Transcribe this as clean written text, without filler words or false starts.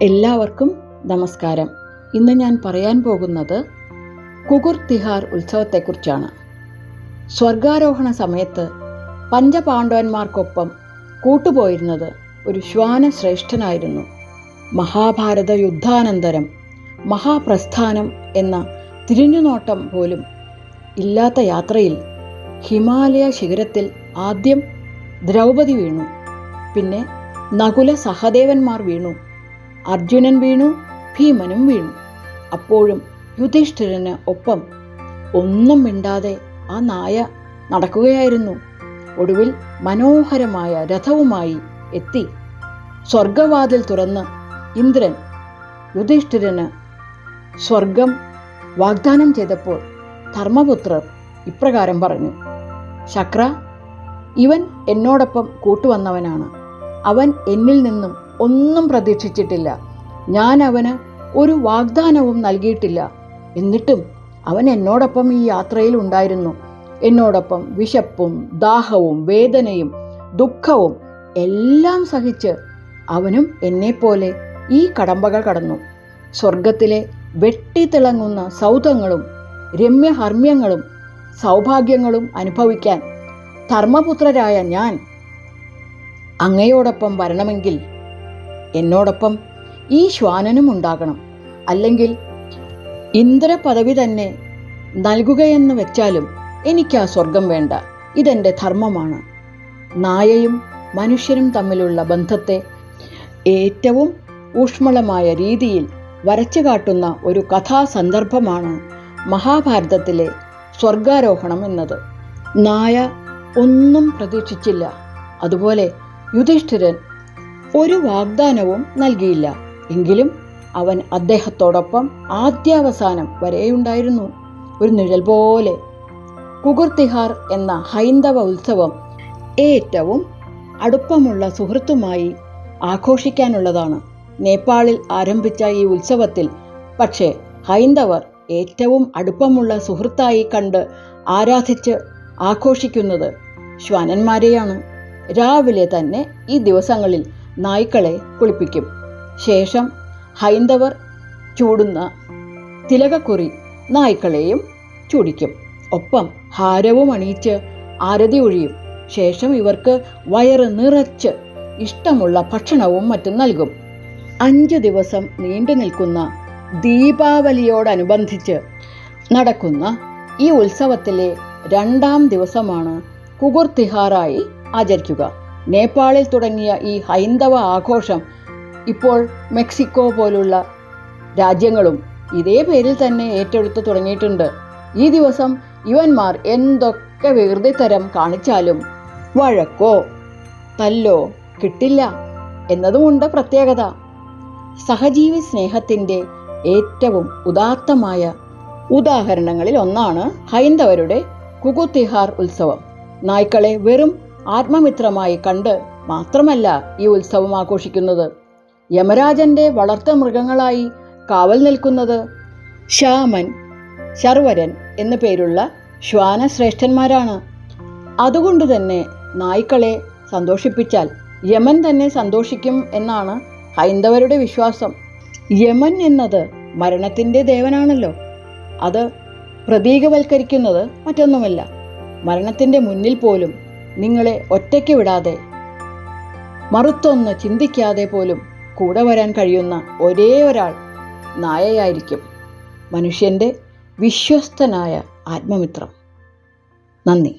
എല്ലാവർക്കും നമസ്കാരം. ഇന്ന് ഞാൻ പറയാൻ പോകുന്നത് കുകുർ തിഹാർ ഉത്സവത്തെക്കുറിച്ചാണ്. സ്വർഗാരോഹണ സമയത്ത് പഞ്ചപാണ്ഡവന്മാർക്കൊപ്പം കൂട്ടുപോയിരുന്നത് ഒരു ശ്വാനശ്രേഷ്ഠനായിരുന്നു. മഹാഭാരത യുദ്ധാനന്തരം മഹാപ്രസ്ഥാനം എന്ന തിരിഞ്ഞുനോട്ടം പോലും ഇല്ലാത്ത യാത്രയിൽ ഹിമാലയ ശിഖരത്തിൽ ആദ്യം ദ്രൗപദി വീണു, പിന്നെ നകുല സഹദേവന്മാർ വീണു, അർജുനൻ വീണു, ഭീമനും വീണു. അപ്പോഴും യുധിഷ്ഠിരന് ഒപ്പം ഒന്നും മിണ്ടാതെ ആ നായ നടക്കുകയായിരുന്നു. ഒടുവിൽ മനോഹരമായ രഥവുമായി എത്തി സ്വർഗവാതിൽ തുറന്ന് ഇന്ദ്രൻ യുധിഷ്ഠിരന് സ്വർഗം വാഗ്ദാനം ചെയ്തപ്പോൾ ധർമ്മപുത്രർ ഇപ്രകാരം പറഞ്ഞു: ശക്ര, ഇവൻ എന്നോടൊപ്പം കൂട്ടുവന്നവനാണ്. അവൻ എന്നിൽ നിന്നും ഒന്നും പ്രതീക്ഷിച്ചിട്ടില്ല. ഞാൻ അവന് ഒരു വാഗ്ദാനവും നൽകിയിട്ടില്ല. എന്നിട്ടും അവൻ എന്നോടൊപ്പം ഈ യാത്രയിൽ ഉണ്ടായിരുന്നു. എന്നോടൊപ്പം വിശപ്പും ദാഹവും വേദനയും ദുഃഖവും എല്ലാം സഹിച്ച് അവനും എന്നെപ്പോലെ ഈ കടമ്പകൾ കടന്നു. സ്വർഗത്തിലെ വെട്ടിത്തിളങ്ങുന്ന സൗധങ്ങളും രമ്യഹർമ്മ്യങ്ങളും സൗഭാഗ്യങ്ങളും അനുഭവിക്കാൻ ധർമ്മപുത്രരായ ഞാൻ അങ്ങയോടൊപ്പം വരണമെങ്കിൽ എന്നോടൊപ്പം ഈ ശ്വാനനും ഉണ്ടാകണം. അല്ലെങ്കിൽ ഇന്ദ്രപദവി തന്നെ നൽകുകയെന്ന് വെച്ചാലും എനിക്ക് ആ സ്വർഗം വേണ്ട. ഇതെൻ്റെ ധർമ്മമാണ്. നായയും മനുഷ്യനും തമ്മിലുള്ള ബന്ധത്തെ ഏറ്റവും ഊഷ്മളമായ രീതിയിൽ വരച്ചു കാട്ടുന്ന ഒരു കഥാസന്ദർഭമാണ് മഹാഭാരതത്തിലെ സ്വർഗാരോഹണം എന്നത്. നായ ഒന്നും പ്രതീക്ഷിച്ചില്ല. അതുപോലെ യുധിഷ്ഠിരൻ ഒരു വാഗ്ദാനവും നൽകിയില്ല. എങ്കിലും അവൻ അദ്ദേഹത്തോടൊപ്പം ആദ്യാവസാനം വരെയുണ്ടായിരുന്നു, ഒരു നിഴൽ പോലെ. കുകുർ തിഹാർ എന്ന ഹൈന്ദവ ഉത്സവം ഏറ്റവും അടുപ്പമുള്ള സുഹൃത്തുമായി ആഘോഷിക്കാനുള്ളതാണ്. നേപ്പാളിൽ ആരംഭിച്ച ഈ ഉത്സവത്തിൽ പക്ഷേ ഹൈന്ദവർ ഏറ്റവും അടുപ്പമുള്ള സുഹൃത്തായി കണ്ട് ആരാധിച്ച് ആഘോഷിക്കുന്നത് ശ്വാനന്മാരെയാണ്. രാവിലെ തന്നെ ഈ ദിവസങ്ങളിൽ നായ്ക്കളെ കുളിപ്പിക്കും. ശേഷം ഹൈന്ദവർ ചൂടുന്ന തിലകക്കുറി നായ്ക്കളെയും ചൂടിക്കും. ഒപ്പം ഹാരവും അണിയിച്ച് ആരതി ഒഴിയും. ശേഷം ഇവർക്ക് വയറ് നിറച്ച് ഇഷ്ടമുള്ള ഭക്ഷണവും മറ്റും നൽകും. 5 ദിവസം നീണ്ടു നിൽക്കുന്ന ദീപാവലിയോടനുബന്ധിച്ച് നടക്കുന്ന ഈ ഉത്സവത്തിലെ 2ാം ദിവസമാണ് കുകുർ തിഹാറായി ആചരിക്കുക. നേപ്പാളിൽ തുടങ്ങിയ ഈ ഹൈന്ദവ ആഘോഷം ഇപ്പോൾ മെക്സിക്കോ പോലുള്ള രാജ്യങ്ങളും ഇതേ പേരിൽ തന്നെ ഏറ്റെടുത്ത് തുടങ്ങിയിട്ടുണ്ട്. ഈ ദിവസം ഇവന്മാർ എന്തൊക്കെ വികൃതിത്തരം കാണിച്ചാലും വഴക്കോ തല്ലോ കിട്ടില്ല എന്നതുമുണ്ട് പ്രത്യേകത. സഹജീവി സ്നേഹത്തിൻ്റെ ഏറ്റവും ഉദാത്തമായ ഉദാഹരണങ്ങളിൽ ഒന്നാണ് ഹൈന്ദവരുടെ കുകുർ തിഹാർ ഉത്സവം. നായ്ക്കളെ വെറും ആത്മമിത്രമായി കണ്ട് മാത്രമല്ല ഈ ഉത്സവം ആഘോഷിക്കുന്നത്. യമരാജന്റെ വളർത്തു മൃഗങ്ങളായി കാവൽ നിൽക്കുന്നത് ശ്യാമൻ, ശർവരൻ എന്നു പേരുള്ള ശ്വാനശ്രേഷ്ഠന്മാരാണ്. അതുകൊണ്ട് തന്നെ നായ്ക്കളെ സന്തോഷിപ്പിച്ചാൽ യമൻ തന്നെ സന്തോഷിക്കും എന്നാണ് ഹൈന്ദവരുടെ വിശ്വാസം. യമൻ എന്നത് മരണത്തിൻ്റെ ദേവനാണല്ലോ. അത് പ്രതീകവൽക്കരിക്കുന്നത് മറ്റൊന്നുമല്ല. മരണത്തിൻ്റെ മുന്നിൽ പോലും നിങ്ങളെ ഒറ്റയ്ക്ക് വിടാതെ, മറുത്തൊന്ന് ചിന്തിക്കാതെ പോലും കൂടെ വരാൻ കഴിയുന്ന ഒരേ ഒരാൾ നായയായിരിക്കും. മനുഷ്യൻ്റെ വിശ്വസ്തനായ ആത്മമിത്രം. നന്ദി.